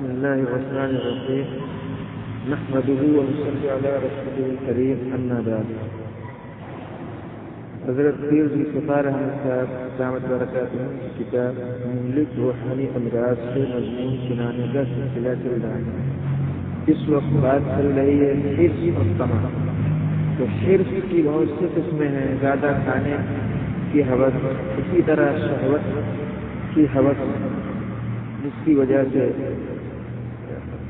بسم الله الرحمن الرحيم نحمده ونصلي على رسوله الكريم أما بعد. حضرت پیر ذوالفقار احمد صاحب دامت برکاتہ کی کتاب مملک روحانی امراض سے مضمون سنانے کا سلسلہ چل رہا ہے. اس وقت بات چل رہی ہے حرص اور طمع. تو حرص کی بہت سی قسمیں ہیں، زیادہ کھانے کی حوث، اسی طرح شہوت کی حوث جس کی وجہ سے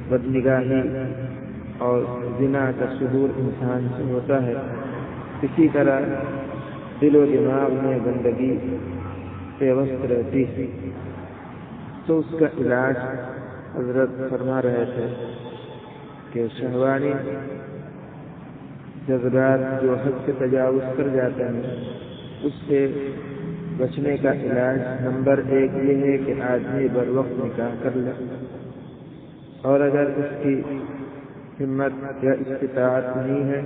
بدنگاہی اور زنا کا صدور انسان سے ہوتا ہے. اسی طرح دل و دماغ میں گندگی پیوست رہتی ہے. تو اس کا علاج حضرت فرما رہے تھے کہ شہوانی جذبات جو حد سے تجاوز کر جاتے ہیں اس سے بچنے کا علاج نمبر 1 یہ ہے کہ آدمی بر وقت نکاح کر لے، اور اگر اس کی ہمت یا استطاعت نہیں ہے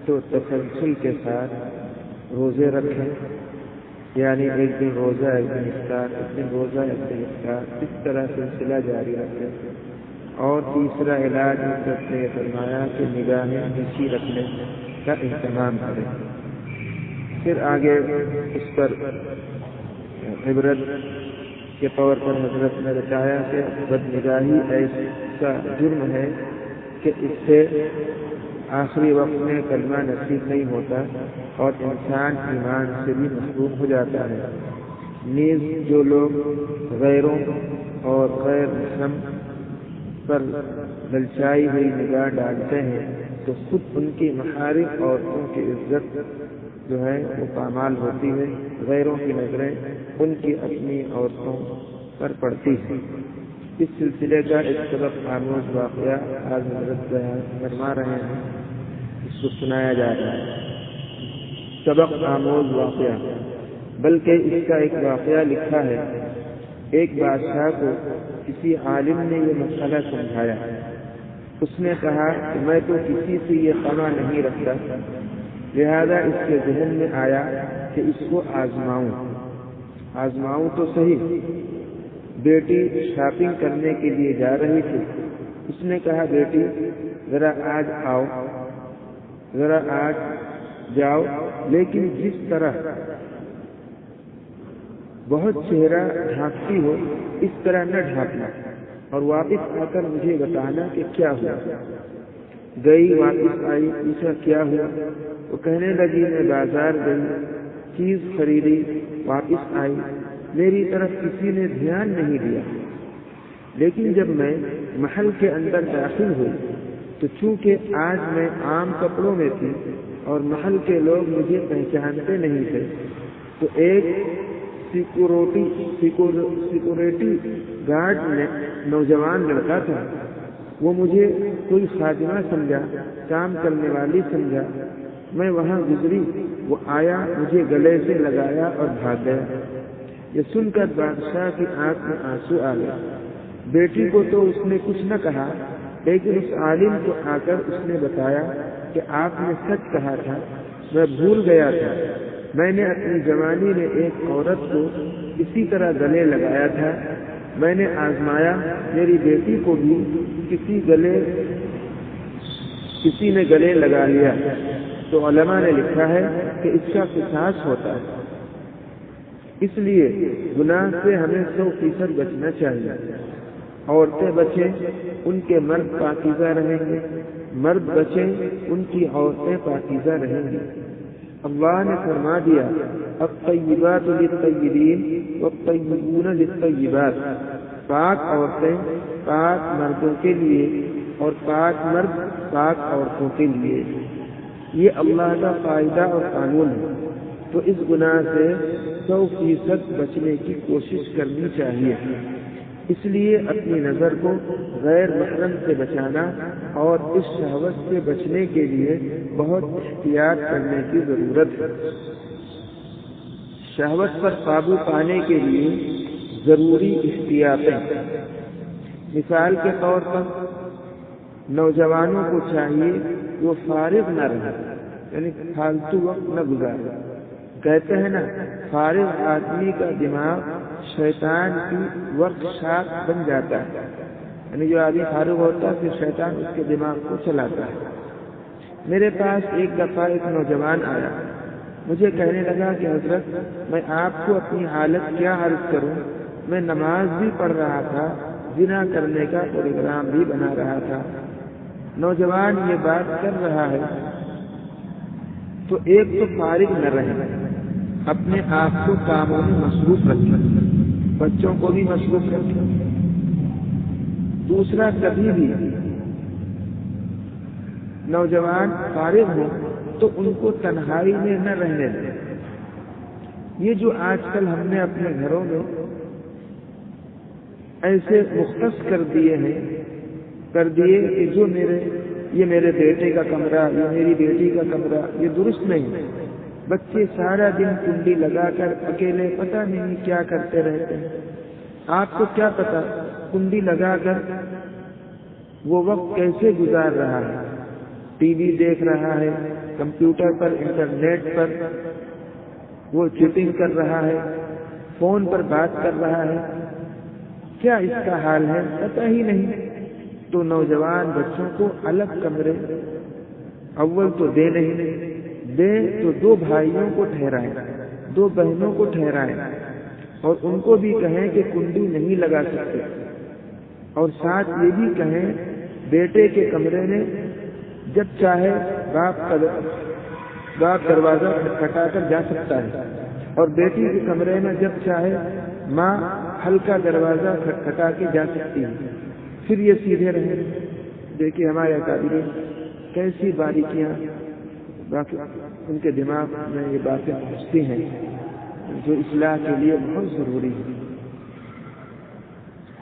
تو تسلسل کے ساتھ روزے رکھیں، یعنی ایک دن روزہ ایک دن افطار، ایک دن روزہ ایک دن افطار، اس طرح سلسلہ جاری رکھیں. اور تیسرا علاج حضرت نے فرمایا کہ نگاہیں نیچی رکھنے کا اہتمام کریں. پھر آگے اس پر عبرت کے طور پر حضرت نے بتایا کہ بدنگاہی ایسا جرم ہے کہ اس سے آخری وقت میں کلمہ نصیب نہیں ہوتا اور انسان ایمان سے بھی محروم ہو جاتا ہے. نیز جو لوگ غیروں اور غیر محرم پر للچائی ہوئی نگاہ ڈالتے ہیں تو خود ان کی محارم اور ان کی عزت جو ہے وہ پامال ہوتی ہے. غیروں کی نظریں ان کی اپنی عورتوں پر پڑتی ہیں. اس سلسلے کا ایک سبق آموز واقعہ آج حضرت فرما رہے ہیں، اس کو سنایا جا رہا ہے. سبق آموز واقعہ، بلکہ اس کا ایک واقعہ لکھا ہے. ایک بادشاہ کو کسی عالم نے یہ مسئلہ سمجھایا. اس نے کہا کہ میں تو کسی سے یہ طمع نہیں رکھتا، لہذا اس کے ذہن میں آیا کہ اس کو آزماؤں تو صحیح. بیٹی شاپنگ کرنے کے لیے جا رہی تھی. اس نے کہا بیٹی ذرا آج جاؤ، لیکن جس طرح بہت چہرہ ڈھانپتی ہو اس طرح نہ ڈھانپنا، اور واپس آ کر مجھے بتانا کہ کیا ہوا. گئی، واپس آئی، پوچھا کیا ہوا. وہ کہنے لگی میں بازار گئی، چیز خریدی، واپس آئی، میری طرف کسی نے دھیان نہیں دیا. لیکن جب میں محل کے اندر داخل ہوئی تو چونکہ آج میں عام کپڑوں میں تھی اور محل کے لوگ مجھے پہچانتے نہیں تھے، تو ایک سیکورٹی گارڈ نے نوجوان لڑکا تھا، وہ مجھے کوئی خادمہ سمجھا، کام کرنے والی سمجھا. میں وہاں گزری، وہ آیا، مجھے گلے سے لگایا اور بھاگ گیا. یہ سن کر بادشاہ کی آنکھ میں آنسو آ گئے. بیٹی کو تو اس نے کچھ نہ کہا، لیکن اس عالم کو آ کر اس نے بتایا کہ آپ نے سچ کہا تھا، میں بھول گیا تھا. میں نے اپنی جوانی میں ایک عورت کو اسی طرح گلے لگایا تھا. میں نے آزمایا، میری بیٹی کو بھی کسی نے گلے لگا لیا. تو علماء نے لکھا ہے کہ اس کا قصاص ہوتا ہے. اس لیے گناہ سے ہمیں 100% بچنا چاہیے. عورتیں بچیں، ان کے مرد پاکیزہ رہیں گے، مرد بچیں، ان کی عورتیں پاکیزہ رہیں گی. اللہ نے فرما دیا الطیبات للطیبین والطیبون للطیبات. پاک عورتیں پاک مردوں کے لیے اور پاک مرد پاک عورتوں کے لیے. یہ اللہ کا قاعدہ اور قانون ہے. تو اس گناہ سے 100% بچنے کی کوشش کرنی چاہیے. اس لیے اپنی نظر کو غیر محرم سے بچانا اور اس شہوت سے بچنے کے لیے بہت احتیاط کرنے کی ضرورت ہے. شہوت پر قابو پانے کے لیے ضروری احتیاطیں. مثال کے طور پر نوجوانوں کو چاہیے وہ فارغ نہ رہے، یعنی فالتو وقت نہ گزارے. کہتے ہیں نا، فارغ آدمی کا دماغ شیطان کی ورک شاپ بن جاتا ہے. یعنی جو آدمی فارغ ہوتا ہے پھر شیطان اس کے دماغ کو چلاتا ہے۔ میرے پاس ایک دفعہ ایک نوجوان آیا، مجھے کہنے لگا کہ حضرت میں آپ کو اپنی حالت کیا عرض کروں، میں نماز بھی پڑھ رہا تھا، زنا کرنے کا پروگرام بھی بنا رہا تھا۔ نوجوان یہ بات کر رہا ہے تو ایک تو فارغ نہ رہے، اپنے آپ کو کاموں میں مصروف رکھیں، بچوں کو بھی مصروف رکھیں۔ دوسرا، کبھی بھی نوجوان فارغ ہو تو ان کو تنہائی میں نہ رہنے دیں۔ یہ جو آج کل ہم نے اپنے گھروں میں ایسے مختص کر دیے کہ جو یہ میرے بیٹے کا کمرہ، یہ میری بیٹی کا کمرہ، یہ درست نہیں۔ بچے سارا دن کنڈی لگا کر اکیلے پتہ نہیں کیا کرتے رہتے ہیں۔ آپ کو کیا پتا کنڈی لگا کر وہ وقت کیسے گزار رہا ہے، ٹی وی دیکھ رہا ہے، کمپیوٹر پر، انٹرنیٹ پر وہ چیٹنگ کر رہا ہے، فون پر بات کر رہا ہے، کیا اس کا حال ہے پتہ ہی نہیں۔ تو نوجوان بچوں کو الگ کمرے اول تو دے نہیں، دے تو 2 بھائیوں کو ٹھہرائیں، 2 بہنوں کو ٹھہرائیں، اور ان کو بھی کہیں کہ کنڈی نہیں لگا سکتے، اور ساتھ یہ بھی کہیں بیٹے کے کمرے میں جب چاہے باپ دروازہ کھٹکھٹا کر جا سکتا ہے، اور بیٹی کے کمرے میں جب چاہے ماں ہلکا دروازہ کھٹکھٹا کے جا سکتی ہے، پھر یہ سیدھے رہیں۔ دیکھیے ہمارے اکابرین کیسی باریکیاں باقی ان کے دماغ میں یہ باتیں پہنچتی ہیں جو اصلاح کے لیے بہت ضروری ہے۔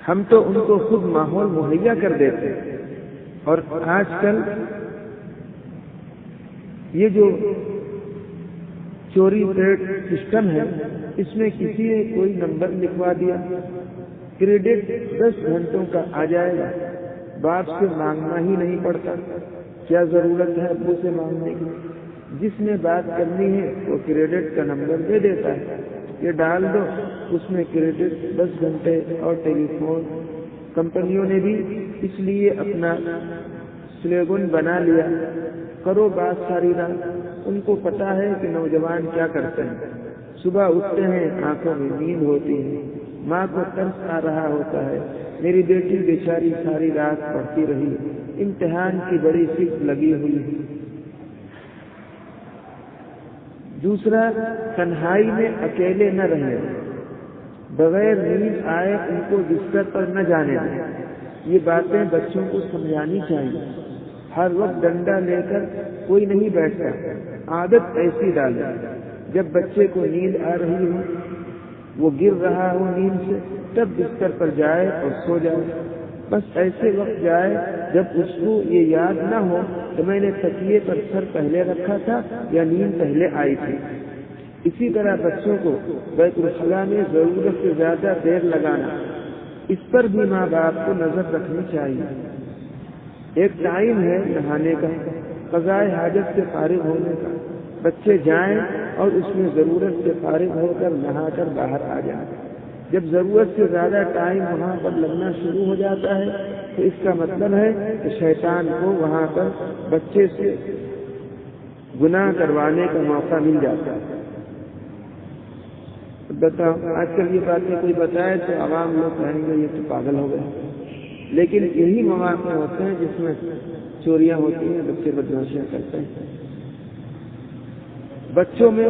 ہم تو ان کو خود ماحول مہیا کر دیتے، اور آج کل یہ جو چوری ٹریڈ سسٹم ہے، اس میں کسی نے کوئی نمبر لکھوا دیا، کریڈٹ 10 گھنٹوں کا آ جائے گا، باپ سے مانگنا ہی نہیں پڑتا، کیا ضرورت ہے ابو سے مانگنے کی؟ جس نے بات کرنی ہے وہ کریڈٹ کا نمبر دے دیتا ہے، یہ ڈال دو، اس میں کریڈٹ 10 گھنٹے، اور ٹیلی فون کمپنیوں نے بھی اس لیے اپنا سلوگن بنا لیا، کرو بات ساری رات۔ ان کو پتا ہے کہ نوجوان کیا کرتے ہیں، صبح اٹھتے ہیں آنکھوں میں نیند ہوتی ہے، ماں کو ترس آ رہا ہوتا ہے، میری بیٹی بیچاری ساری رات پڑھتی رہی، امتحان کی بڑی فکر لگی ہوئی ہے۔ دوسرا، تنہائی میں اکیلے نہ رہے، بغیر نیند آئے ان کو بستر پر نہ جانے دیں۔ یہ باتیں بچوں کو سمجھانی چاہیے۔ ہر وقت ڈنڈا لے کر کوئی نہیں بیٹھتا، عادت ایسی ڈالیں جب بچے کو نیند آ رہی ہو، وہ گر رہا ہو نیند سے، تب بستر پر جائے اور سو جائے۔ بس ایسے وقت جائے جب اس کو یہ یاد نہ ہو کہ میں نے تکیے پر سر پہلے رکھا تھا یا نیند پہلے آئی تھی۔ اسی طرح بچوں کو بیت الخلاء میں ضرورت سے زیادہ دیر لگانا، اس پر بھی ماں باپ کو نظر رکھنی چاہیے۔ ایک ٹائم ہے نہانے کا، قضاء حاجت سے فارغ ہونے کا، بچے جائیں اور اس میں ضرورت سے فارغ ہو کر نہا کر باہر آ جائیں۔ جب ضرورت سے زیادہ ٹائم وہاں پر لگنا شروع ہو جاتا ہے تو اس کا مطلب ہے کہ شیطان کو وہاں پر بچے سے گناہ کروانے کا موقع مل جاتا ہے۔ بتاؤ آج کل یہ باتیں کوئی بتائے تو عوام لوگ کہیں گے یہ تو پاگل ہو گئے، لیکن یہی مواقع ہوتے ہیں جس میں چوریاں ہوتی ہیں، بچے بدماشیاں کرتے ہیں۔ بچوں میں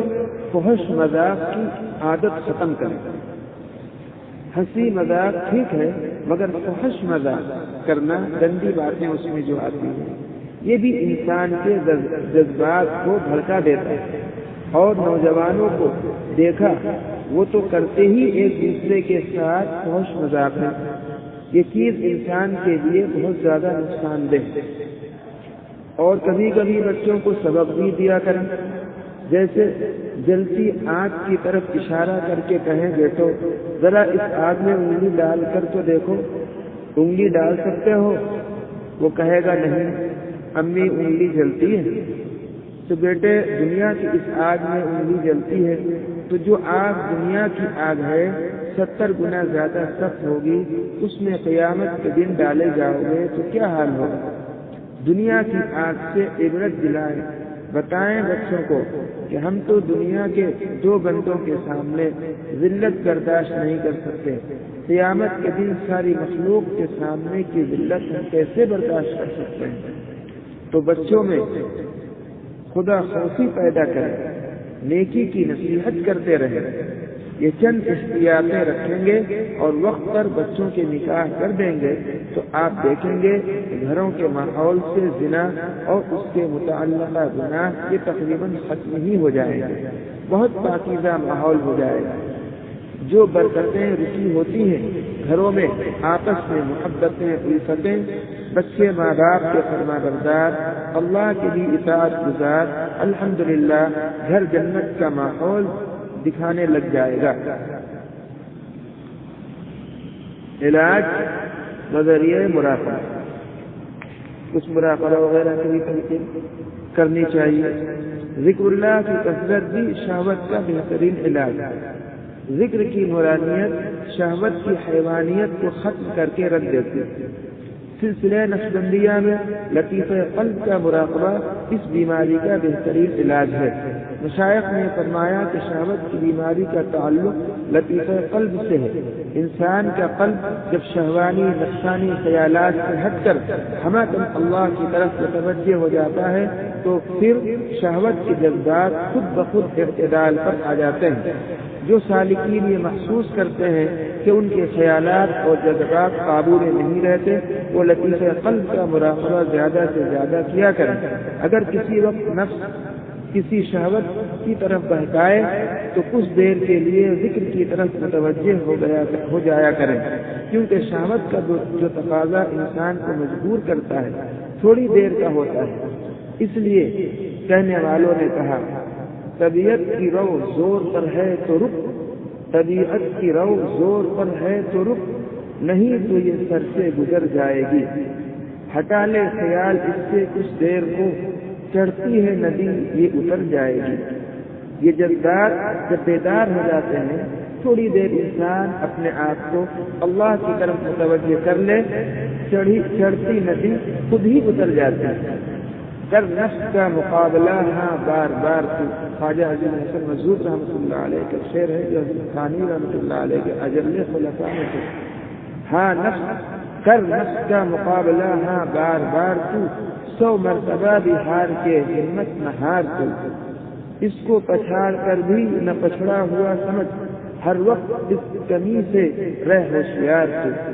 فحش مذاق کی عادت ختم کریں۔ ہنسی مذاق ٹھیک ہے، مگر فحش مذاق کرنا، گندی باتیں اس میں جو آتی ہیں، یہ بھی انسان کے جذبات کو بھڑکا دیتا ہے۔ اور نوجوانوں کو دیکھا وہ تو کرتے ہی ایک دوسرے کے ساتھ فحش مذاق ہے، یہ چیز انسان کے لیے بہت زیادہ نقصان دہ۔ اور کبھی کبھی بچوں کو سبق بھی دیا کریں، جیسے جلتی آگ کی طرف اشارہ کر کے کہیں بیٹو ذرا اس آگ میں انگلی ڈال کر تو دیکھو، انگلی ڈال سکتے ہو؟ وہ کہے گا نہیں امی انگلی جلتی ہے۔ تو بیٹے دنیا کی اس آگ میں انگلی جلتی ہے، تو جو آگ دنیا کی آگ ہے 70 گنا زیادہ سخت ہوگی، اس میں قیامت کے دن ڈالے جاؤ گے تو کیا حال ہوگا؟ دنیا کی آگ سے عبرت دلائیں، بتائیں بچوں کو کہ ہم تو دنیا کے 2 گھنٹوں کے سامنے ذلت برداشت نہیں کر سکتے، قیامت کے دن ساری مخلوق کے سامنے کی ذلت ہم کیسے برداشت کر سکتے ہیں؟ تو بچوں میں خدا خوفی پیدا کریں، نیکی کی نصیحت کرتے رہیں۔ یہ چند احتیاطیں رکھیں گے اور وقت پر بچوں کے نکاح کر دیں گے تو آپ دیکھیں گے گھروں کے ماحول سے زنا اور اس کے متعلقہ گناہ یہ تقریباً ختم ہی ہو جائیں گے، بہت پاکیزہ ماحول ہو جائے گا۔ جو برکتیں رکی ہوتی ہیں گھروں میں، آپس میں محبتیں، الفتیں، بچے ماں باپ کے فرما بردار، اللہ کے لیے اطاعت گزار، الحمدللہ گھر جنت کا ماحول دکھانے لگ جائے گا۔ علاج نظریہ مراقبہ، کچھ مراقبہ وغیرہ کی تلقین کرنی چاہیے۔ ذکر اللہ کی کثرت بھی شہوت کا بہترین علاج ہے۔ ذکر کی نورانیت شہوت کی حیوانیت کو ختم کر کے رکھ دیتی ہے۔ سلسلہ نقشبندیہ میں لطیفہ قلب کا مراقبہ اس بیماری کا بہترین علاج ہے۔ مشائخ نے فرمایا کہ شہوت کی بیماری کا تعلق لطیفہ قلب سے ہے۔ انسان کا قلب جب شہوانی نفسانی خیالات سے ہٹ کر ہمدن اللہ کی طرف متوجہ ہو جاتا ہے تو پھر شہوت کے جذبات خود بخود اعتدال پر آ جاتے ہیں۔ جو سالکین یہ محسوس کرتے ہیں کہ ان کے خیالات اور جذبات قابو میں نہیں رہتے، وہ لطیفہ قلب کا مراقبہ زیادہ سے زیادہ کیا کریں۔ اگر کسی وقت نفس کسی شہوت کی طرف بہکائے تو کچھ دیر کے لیے ذکر کی طرف متوجہ ہو جایا کریں، کیونکہ شہوت کا جو تقاضا انسان کو مجبور کرتا ہے تھوڑی دیر کا ہوتا ہے۔ اس لیے کہنے والوں نے کہا، طبیعت کی رو زور پر ہے تو رک، طبیعت کی رو زور پر ہے تو رک، نہیں تو یہ سر سے گزر جائے گی۔ ہٹا لے خیال اس سے کچھ دیر کو، چڑھتی ہے ندی یہ اتر جائے گی۔ یہ جذبات جب بیدار ہو جاتے ہیں، تھوڑی دیر انسان اپنے آپ کو اللہ کی طرف متوجہ کر لے، چڑھتی ندی خود ہی اتر جاتی ہے۔ کر نفس کا مقابلہ ہاں بار بار تو، خواجہ عزیز حسن مظہور رحمۃ اللہ علیہ کا شعر ہے جو حضرت ثانی رحمۃ اللہ علیہ کے اجل خلفاء میں سے۔ ہاں نفس کر نفس کا مقابلہ ہاں بار بار تو، 100 مرتبہ بھی ہار کے ہمت نہ ہار تو، اس کو پچھاڑ کر بھی نہ پچھڑا ہوا سمجھ، ہر وقت اس کمی سے رہ ہوشیار تو۔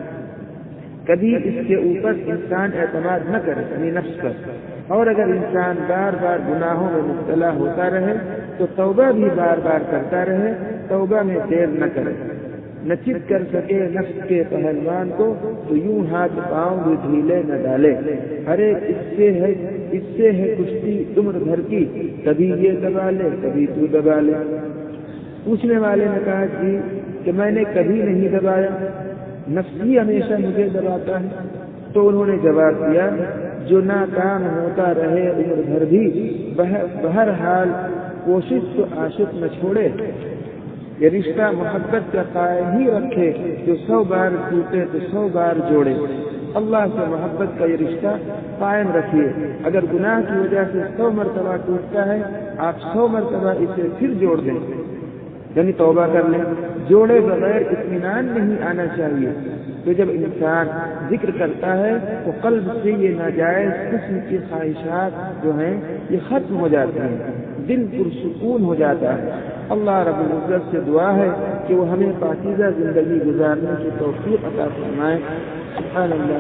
کبھی اس کے اوپر انسان اعتماد نہ کرے یعنی نفس پر، اور اگر انسان بار بار گناہوں میں مبتلا ہوتا رہے تو توبہ بھی بار بار کرتا رہے، توبہ میں دیر نہ کرے۔ نہ چت کر سکے نفس کے پہلوان کو تو یوں ہاتھ پاؤں بھی ڈھیلے نہ ڈالے، ہر ایک اس سے ہے کشتی عمر بھر کی، کبھی یہ دبا لے کبھی تو دبا لے۔ پوچھنے والے نے کہا جی کہ میں نے کبھی نہیں دبایا، نفس ہی ہمیشہ مجھے دباتا ہے۔ تو انہوں نے جواب دیا، جو ناکام ہوتا رہے عمر بھر بھی، بہرحال کوشش تو عاشق نہ چھوڑے۔ یہ رشتہ محبت کا قائم ہی رکھے، جو 100 بار ٹوٹے تو 100 بار جوڑے۔ اللہ سے محبت کا یہ رشتہ قائم رکھیے۔ اگر گناہ کی وجہ سے 100 مرتبہ ٹوٹتا ہے، آپ 100 مرتبہ اسے پھر جوڑ دیں، یعنی توبہ کر لیں۔ جوڑے بغیر اطمینان نہیں آنا چاہیے۔ تو جب انسان ذکر کرتا ہے تو قلب سے یہ ناجائز قسم کی خواہشات جو ہیں یہ ختم ہو جاتی ہیں، دل پرسکون ہو جاتا ہے۔ اللہ رب العزت سے دعا ہے کہ وہ ہمیں پاکیزہ زندگی گزارنے کی توفیق عطا فرمائے۔ سبحان اللہ